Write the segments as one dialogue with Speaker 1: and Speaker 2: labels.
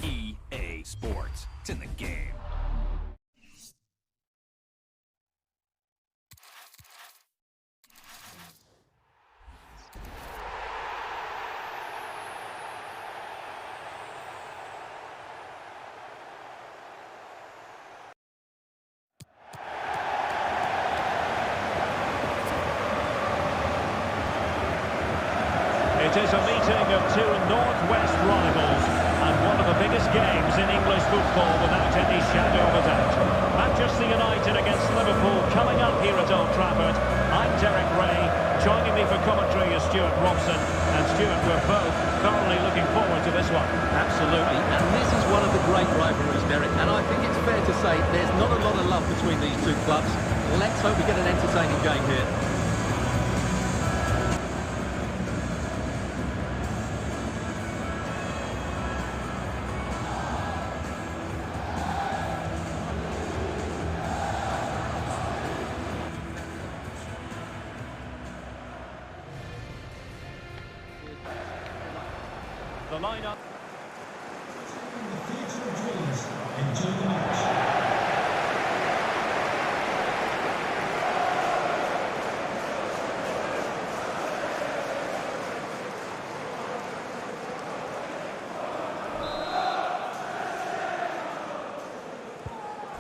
Speaker 1: EA Sports. It's in the game.
Speaker 2: It is a meeting of two northwest rivals and one of the biggest games in English football without any shadow of a doubt. Manchester United against Liverpool coming up here at Old Trafford. I'm Derek Ray. Joining me for commentary is Stuart Robson. And Stuart, we're both thoroughly looking forward to this one.
Speaker 3: Absolutely, and this is one of the great rivalries, Derek, and I think it's fair to say there's not a lot of love between these two clubs. Let's hope we get an entertaining game here.
Speaker 2: The lineup.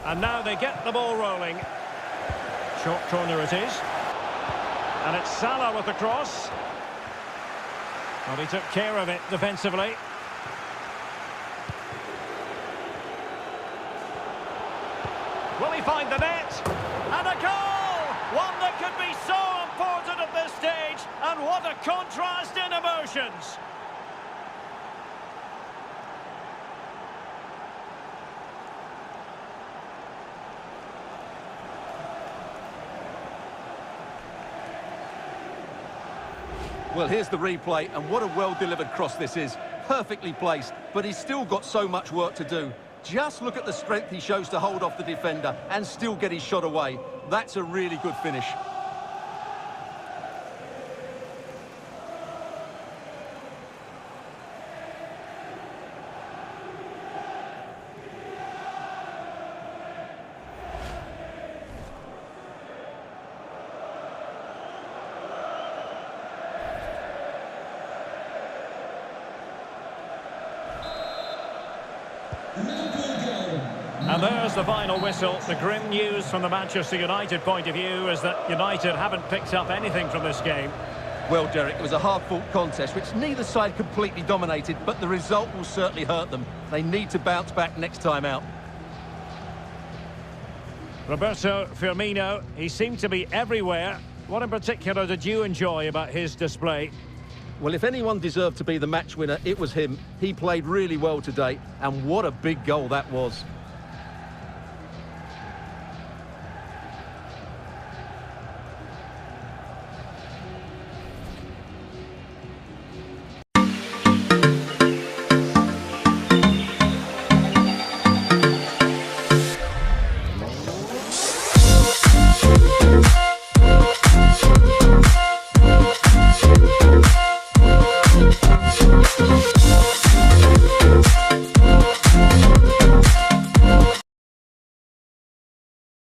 Speaker 2: And now they get the ball rolling. Short corner it is. And it's Salah with the cross. Well, he took care of it defensively. Will he find the net? And a goal! One that could be so important at this stage. And what a contrast in emotions.
Speaker 3: Well, here's the replay, and what a well-delivered cross this is. Perfectly placed, but he's still got so much work to do. Just look at the strength he shows to hold off the defender and still get his shot away. That's a really good finish.
Speaker 2: And there's the final whistle. The grim news from the Manchester United point of view is that United haven't picked up anything from this game.
Speaker 3: Well, Derek, it was a hard-fought contest, which neither side completely dominated, but the result will certainly hurt them. They need to bounce back next time out.
Speaker 2: Roberto Firmino, he seemed to be everywhere. What in particular did you enjoy about his display?
Speaker 3: Well, if anyone deserved to be the match winner, it was him. He played really well today, and what a big goal that was.